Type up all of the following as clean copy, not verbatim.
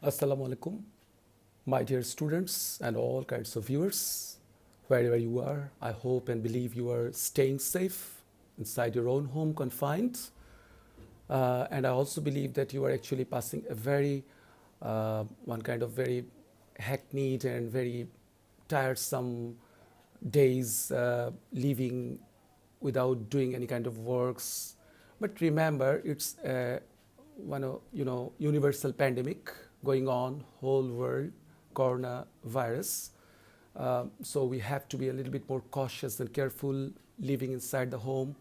Assalamu alaikum, my dear students and all kinds of viewers, wherever you are. I hope and believe you are staying safe inside your own home, confined. And I also believe that you are actually passing a one kind of very hackneyed and very tiresome days living without doing any kind of works. But remember, it's universal pandemic going on, whole world, coronavirus. So we have to be a little bit more cautious and careful living inside the home.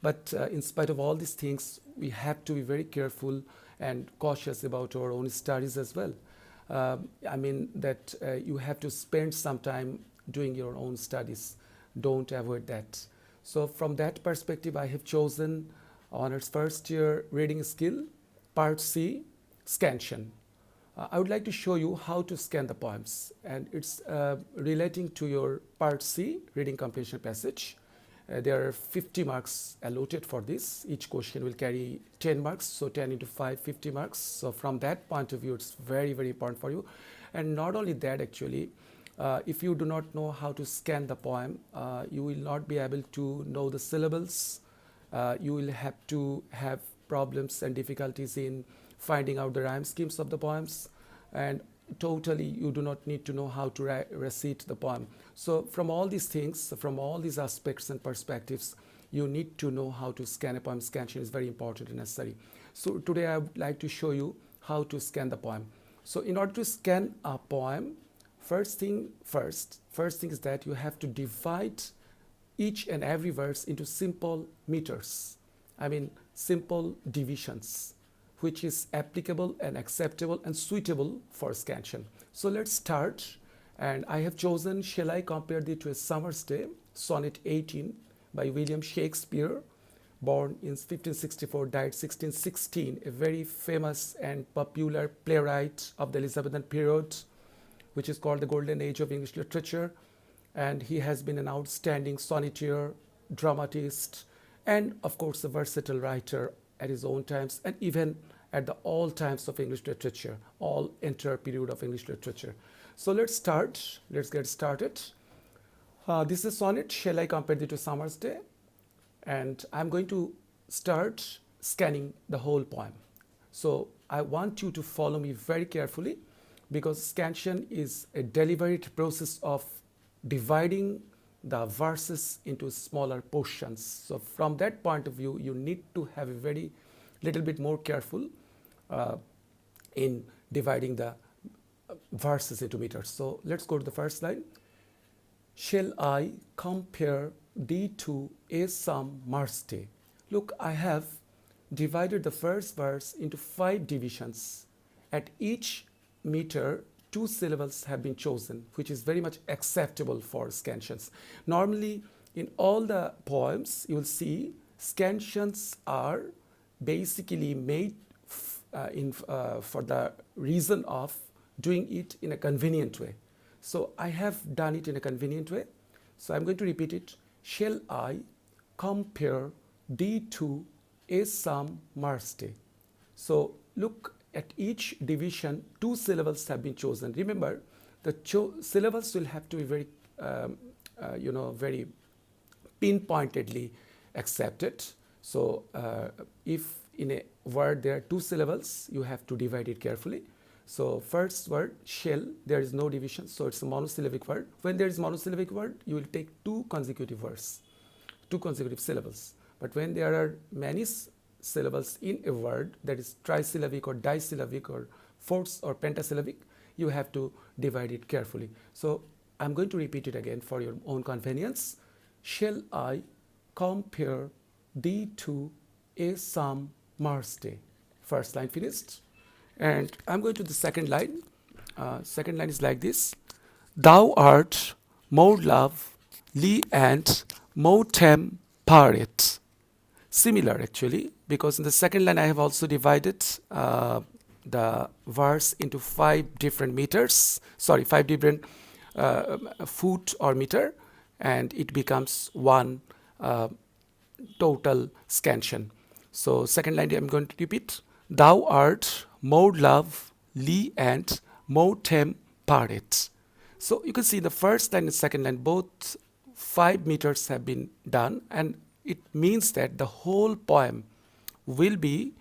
But in spite of all these things, we have to be very careful and cautious about our own studies as well. I mean that you have to spend some time doing your own studies. Don't avoid that. So from that perspective, I have chosen honors first year reading skill, part C, scansion. I would like to show you how to scan the poems, and it's relating to your part C, reading comprehension passage. There are 50 marks allotted for this. Each question will carry 10 marks, so 10 into 5, 50 marks. So from that point of view, it's very, very important for you. And not only that, actually, if you do not know how to scan the poem, you will not be able to know the syllables. You will have to have problems and difficulties in finding out the rhyme schemes of the poems, and totally you do not need to know how to recite the poem. So from all these things, from all these aspects and perspectives, you need to know how to scan a poem. Scansion is very important and necessary. So today I would like to show you how to scan the poem. So in order to scan a poem, first thing is that you have to divide each and every verse into simple meters. I mean simple divisions, which is applicable and acceptable and suitable for scansion. So let's start. And I have chosen Shall I Compare Thee to a Summer's Day, Sonnet 18 by William Shakespeare, born in 1564, died 1616, a very famous and popular playwright of the Elizabethan period, which is called the Golden Age of English Literature. And he has been an outstanding sonneteer, dramatist, and of course a versatile writer at his own times and even at the all times of English literature, all entire period of English literature. So let's get started. This is sonnet, Shall I Compare Thee to Summer's Day? And I'm going to start scanning the whole poem. So I want you to follow me very carefully, because scansion is a deliberate process of dividing the verses into smaller portions. So from that point of view, you need to have a very little bit more careful in dividing the verses into meters. So let's go to the first line. Shall I compare thee to a summer's day? Look, I have divided the first verse into 5 divisions. At each meter, 2 syllables have been chosen, which is very much acceptable for scansions. Normally, in all the poems, you will see scansions are basically made for the reason of doing it in a convenient way. So I have done it in a convenient way. So I'm going to repeat it. Shall I compare thee to a summer's day? So look, at each division, 2 syllables have been chosen. Remember, the syllables will have to be very, very pinpointedly accepted. So if in a word there are 2 syllables, you have to divide it carefully. So first word, shall, there is no division, so it's a monosyllabic word. When there is monosyllabic word, you will take 2 consecutive words, 2 consecutive syllables. But when there are many syllables in a word, that is trisyllabic or disyllabic or fourth or pentasyllabic, you have to divide it carefully. So I'm going to repeat it again for your own convenience. Shall I compare thee to a summer's day? First line finished. And I'm going to the second line. Second line is like this. Thou art more lovely and more temperate. Similar actually, because in the second line I have also divided the verse into 5 different meters, 5 different foot or meter, and it becomes one total scansion. So second line I'm going to repeat. Thou art more li and motem paret. So you can see the first line and second line, both 5 meters have been done, and it means that the whole poem will be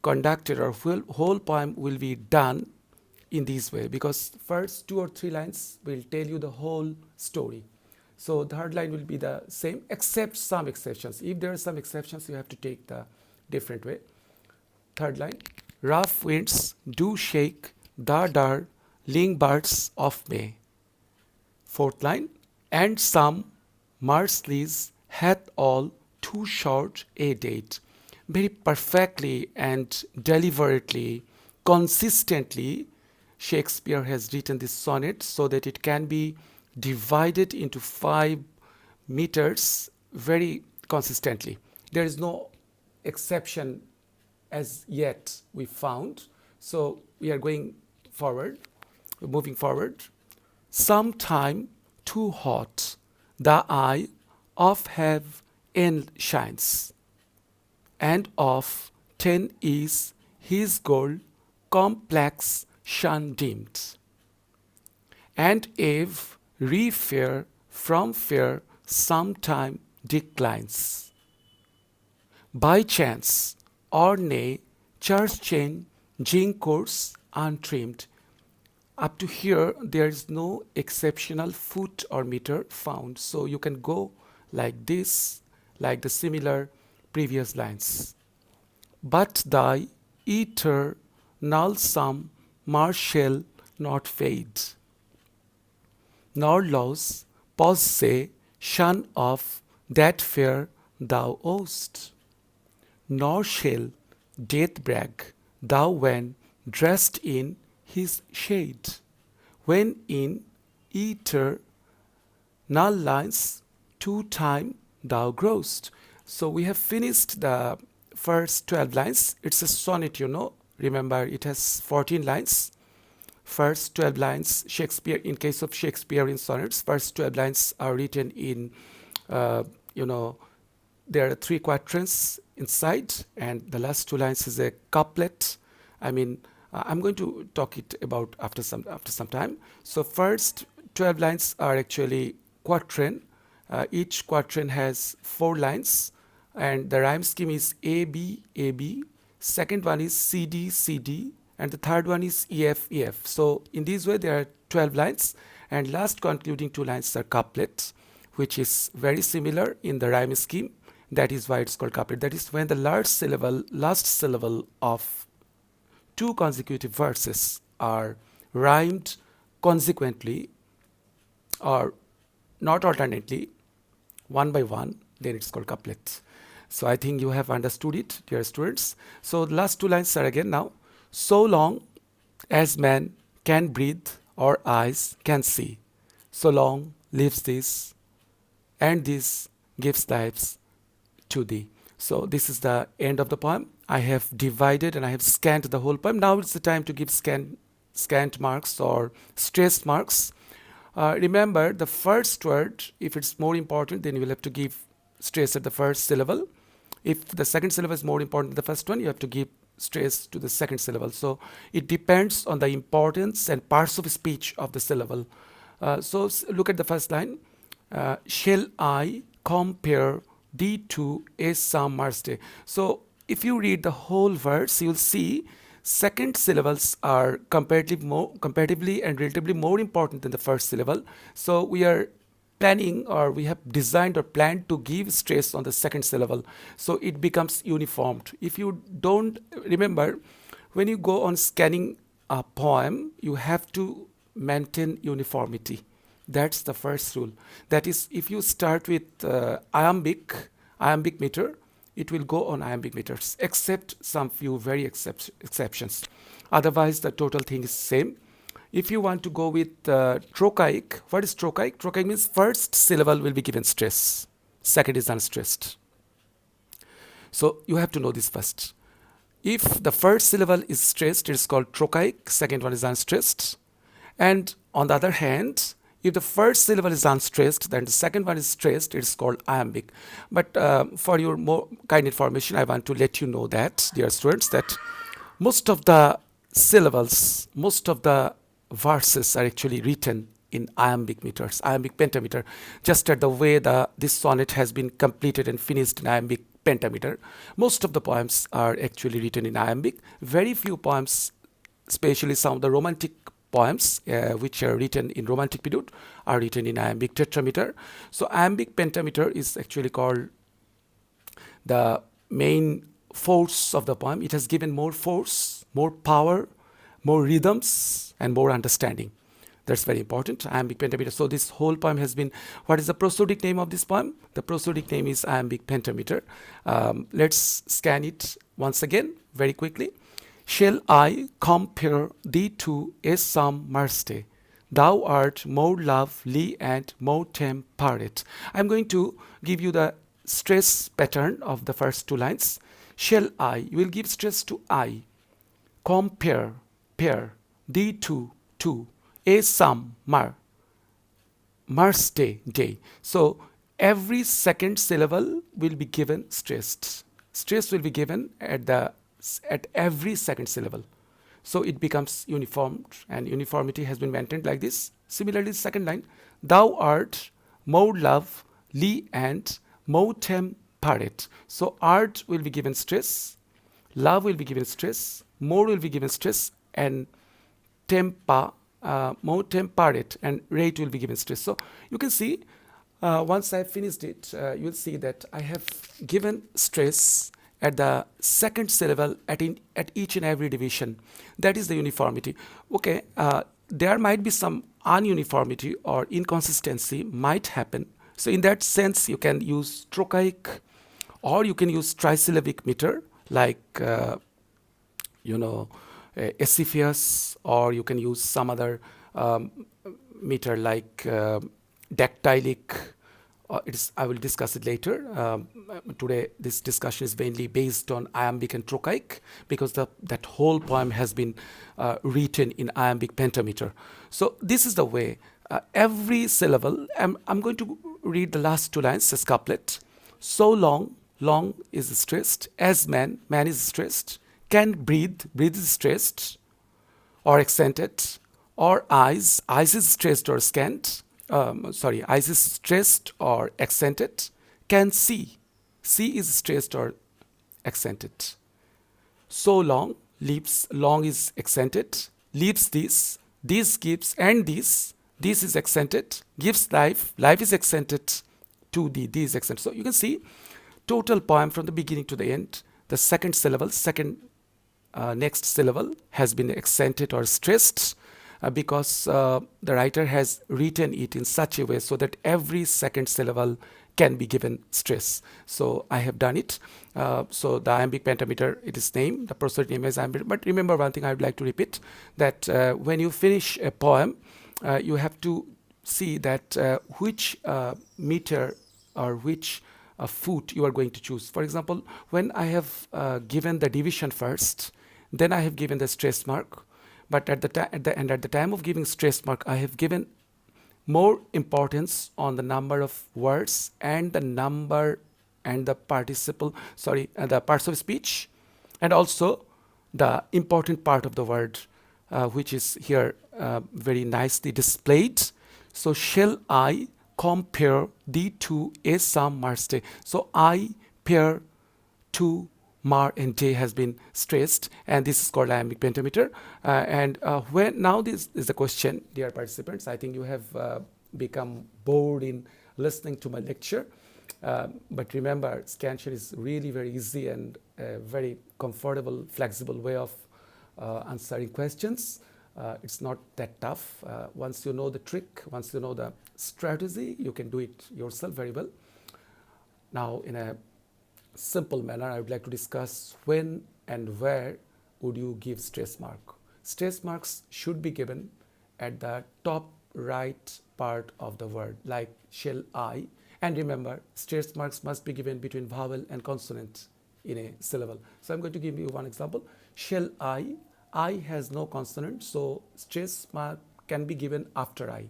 conducted, or whole poem will be done in this way, because first 2 or 3 lines will tell you the whole story. So the third line will be the same, except some exceptions. If there are some exceptions, you have to take the different way. Third line, rough winds do shake the dar ling birds of May. Fourth line, and some Marsleys hath all too short a date. Very perfectly and deliberately, consistently, Shakespeare has written this sonnet so that it can be divided into 5 meters very consistently. There is no exception as yet we found. So we are going forward, moving forward. Sometime too hot, the eye of heaven shines, and of 10 is his gold complexion dimmed. And if re-fair from fair sometime declines, by chance or nay, church chain course untrimmed. Up to here, there is no exceptional foot or meter found. So you can go like this, like the similar previous lines. But thy eternal sum shall not fade, nor lose possession of that fair thou owest, nor shall death brag thou when dressed in his shade, when in eternal lines 2 time thou growest. So we have finished the first 12 lines. It's a sonnet, you know. Remember, it has 14 lines. First 12 lines, Shakespeare, in case of Shakespearean sonnets, first 12 lines are written in, there are 3 quatrains inside, and the last 2 lines is a couplet. I'm going to talk it about after some time. So first 12 lines are actually quatrain. Each quatrain has 4 lines, and the rhyme scheme is A B A B. Second one is C D C D, and the third one is E F E F. So in this way there are 12 lines, and last concluding 2 lines are couplets, which is very similar in the rhyme scheme. That is why it's called couplet. That is when the last syllable of 2 consecutive verses are rhymed consequently, or not alternately, one by one, then it's called couplet. So I think you have understood it, dear students. So the last 2 lines are again now. So long as man can breathe or eyes can see, so long lives this, and this gives lives to thee. So this is the end of the poem. I have divided and I have scanned the whole poem. Now it's the time to give scant marks or stressed marks. Remember, the first word, if it's more important, then you will have to give stress at the first syllable. If the second syllable is more important than the first one, you have to give stress to the second syllable. So it depends on the importance and parts of speech of the syllable. So look at the first line. Shall I compare thee to a summer's day? So if you read the whole verse, you'll see second syllables are comparatively and relatively more important than the first syllable. So we are planning, or we have designed or planned to give stress on the second syllable, so it becomes uniformed. If you don't remember, when you go on scanning a poem, you have to maintain uniformity. That's the first rule. That is, if you start with iambic meter, it will go on iambic meters, except some few very exceptions. Otherwise, the total thing is same. If you want to go with trochaic, what is trochaic? Trochaic means first syllable will be given stress, second is unstressed. So you have to know this first. If the first syllable is stressed, it is called trochaic, second one is unstressed. And on the other hand, if the first syllable is unstressed, then the second one is stressed, it is called iambic. But for your more kind information, I want to let you know that, dear students, that most of the syllables, most of the verses are actually written in iambic meters, iambic pentameter, just at the way this sonnet has been completed and finished in iambic pentameter. Most of the poems are actually written in iambic. Very few poems, especially some of the romantic poems which are written in romantic period, are written in iambic tetrameter. So iambic pentameter is actually called the main force of the poem. It has given more force, more power, more rhythms, and more understanding. That's very important. Iambic pentameter. So this whole poem has been. What is the prosodic name of this poem? The prosodic name is iambic pentameter. Let's scan it once again very quickly. Shall I compare thee to a some mercy? Thou art more lovely and more temperate. I'm going to give you the stress pattern of the first two lines. Shall I? You will give stress to I. Compare, pair, thee to, a some, mercy, day. So every second syllable will be given stressed. Stress will be given at every second syllable. So it becomes uniformed, and uniformity has been maintained like this. Similarly, the second line, thou art more lovely and more temperate. So art will be given stress, love will be given stress, more will be given stress, and more temperate, and rate will be given stress. So you can see, once I have finished it, you'll see that I have given stress at the second syllable at each and every division. That is the uniformity. Okay, there might be some ununiformity or inconsistency might happen. So in that sense, you can use trochaic, or you can use trisyllabic meter like Cepheus, or you can use some other meter like dactylic. I will discuss it later. Today, this discussion is mainly based on iambic and trochaic, because that whole poem has been written in iambic pentameter. So this is the way. Every syllable, I'm going to read the last two lines as couplet. So long, long is stressed. As man is stressed. Can breathe is stressed or accented. Or eyes is stressed or scant. Eyes is stressed or accented. Can see is stressed or accented. So long, lips, long is accented. Leaves this gives, and this is accented. Gives life is accented. To the is accented. So you can see total poem from the beginning to the end. The second syllable, next syllable has been accented or stressed, because the writer has written it in such a way so that every second syllable can be given stress. So I have done it. So the iambic pentameter, it is named, the prosodic name is iambic. But remember one thing I would like to repeat, that when you finish a poem, you have to see that which meter or which foot you are going to choose. For example, when I have given the division first, then I have given the stress mark. But at the time of giving stress mark, I have given more importance on the number of words and the number and the the parts of speech, and also the important part of the word, which is here very nicely displayed. So shall I compare thee to a some mercy? So I pair to mar and day has been stressed, and this is called iambic pentameter. When now this is the question, dear participants. I think you have become bored in listening to my lecture, but remember, Scansion is really very easy and a very comfortable, flexible way of answering questions. It's not that tough. Once you know the trick, once you know the strategy, you can do it yourself very well. Now, in a simple manner, I would like to discuss when and where would you give stress mark. Stress marks should be given at the top right part of the word, like shall I. And remember, stress marks must be given between vowel and consonant in a syllable. So I'm going to give you one example. Shall I has no consonant, so stress mark can be given after I.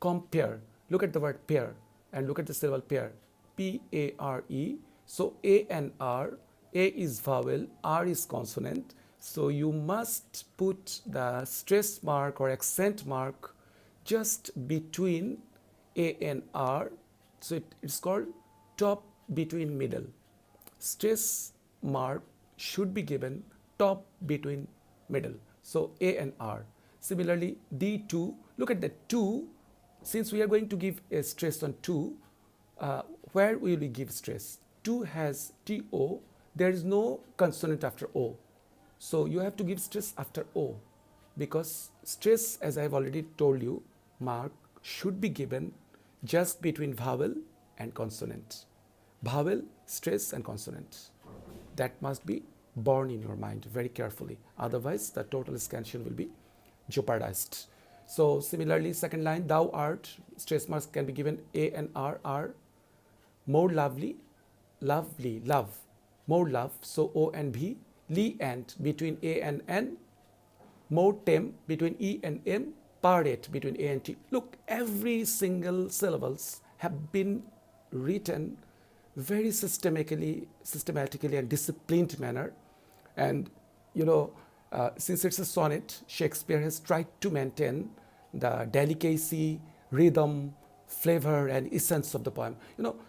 Compare, look at the word pair and look at the syllable pair, P-A-R-E. So A and R, A is vowel, R is consonant. So you must put the stress mark or accent mark just between A and R. So it's called top between middle. Stress mark should be given top between middle. So A and R. Similarly, D2, look at the 2. Since we are going to give a stress on 2, where will we give stress? 2 has TO. There is no consonant after O. So you have to give stress after O, because stress, as I have already told you, mark should be given just between vowel and consonant. Vowel, stress and consonant. That must be borne in your mind very carefully. Otherwise, the total scansion will be jeopardized. So similarly, second line, thou art, stress marks can be given A and R are more lovely, lovely, love, more love, so O and V, Lee and between A and N, more tame between E and M, parade between A and T. Look, every single syllables have been written very systematically and disciplined manner. And since it's a sonnet, Shakespeare has tried to maintain the delicacy, rhythm, flavor, and essence of the poem.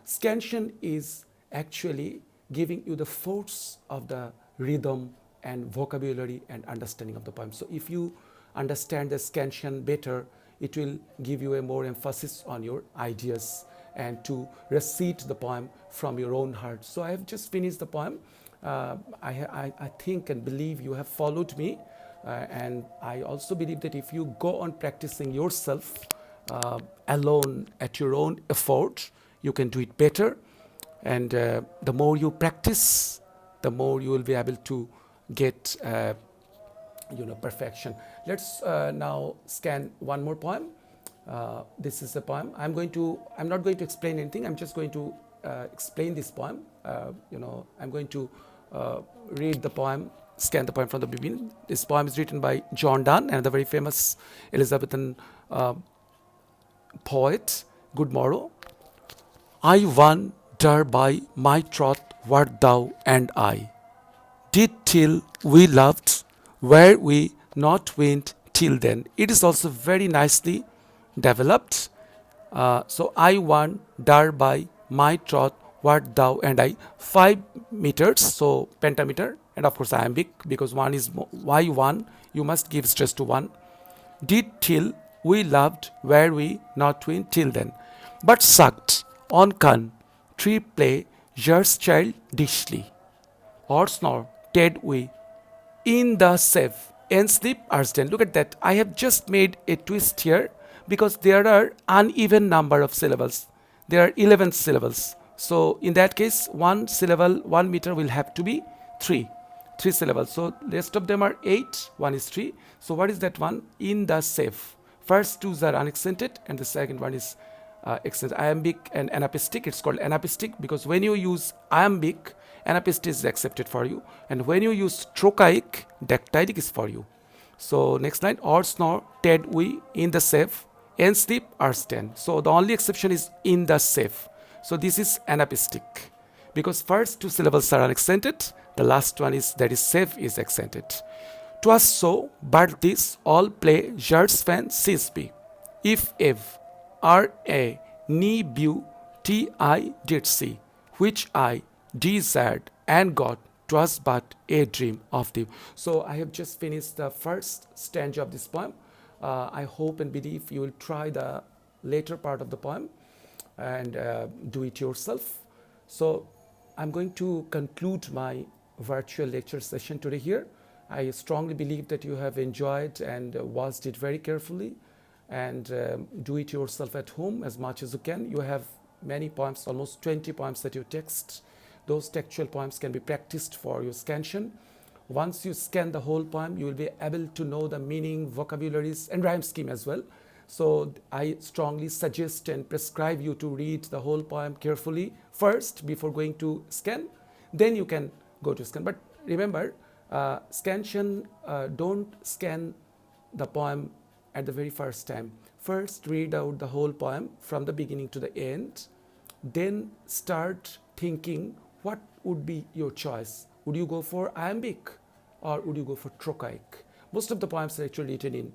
Scansion is actually giving you the force of the rhythm and vocabulary and understanding of the poem. So if you understand the scansion better, it will give you a more emphasis on your ideas and to recite the poem from your own heart. So I have just finished the poem. I think and believe you have followed me, and I also believe that if you go on practicing yourself alone at your own effort, you can do it better. And the more you practice, the more you will be able to get perfection. Let's now scan one more poem. This is a poem. I'm not going to explain anything. I'm just going to explain this poem. I'm going to read the poem, scan the poem from the beginning. This poem is written by John Donne, and the very famous Elizabethan poet. Good morrow. I wander by my troth, wert thou and I did till we loved, were we not went till then. It is also very nicely developed. So I wander by my troth, wert thou and I, 5 meters, so pentameter, and of course iambic, because one is why one, you must give stress to one. Did till we loved, were we not twin till then, but sucked on can tree play yours child dishly, or snore dead we in the safe and sleep Arsden. Look at that. I have just made a twist here because there are uneven number of syllables. There are 11 syllables. So in that case, one syllable, 1 meter will have to be 3 syllables. So rest of them are 8, one is 3. So what is that one? In the safe. First two are unaccented and the second one is accented. Iambic and anapistic. It's called anapistic because when you use iambic, anapistic is accepted for you, and when you use trochaic, dactylic is for you. So next line, or snore dead we in the safe and sleep Arsden. So the only exception is in the safe. So this is anapistic because first two syllables are unaccented, the last one is that is safe is accented. 'Twas so, but this all play jars fan CSP. If R.A. ni bew T.I. did see, which I desired and got, 'twas but a dream of thee. So I have just finished the first stanza of this poem. I hope and believe you will try the later part of the poem and do it yourself. So I'm going to conclude my virtual lecture session today here. I strongly believe that you have enjoyed and watched it very carefully, and do it yourself at home as much as you can. You have many poems, almost 20 poems that you text. Those textual poems can be practiced for your scansion. Once you scan the whole poem, you will be able to know the meaning, vocabularies, and rhyme scheme as well. So I strongly suggest and prescribe you to read the whole poem carefully first before going to scan. Then you can go to scan. But remember, scansion, don't scan the poem at the very first time. First read out the whole poem from the beginning to the end. Then start thinking what would be your choice. Would you go for iambic, or would you go for trochaic? Most of the poems are actually written in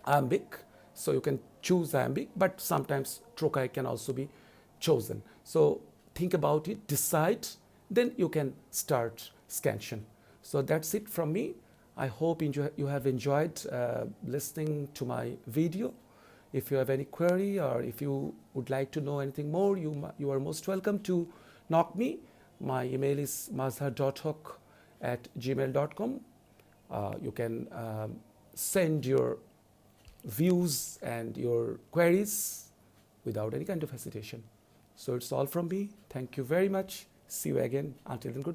iambic, so you can choose iambic, but sometimes trochaic can also be chosen. So think about it, decide, then you can start scansion. So that's it from me. I hope you have enjoyed listening to my video. If you have any query or if you would like to know anything more, you are most welcome to knock me. My email is mazhar.hook@gmail.com. You can send your views and your queries without any kind of hesitation. So it's all from me. Thank you very much. See you again. Until then, goodbye.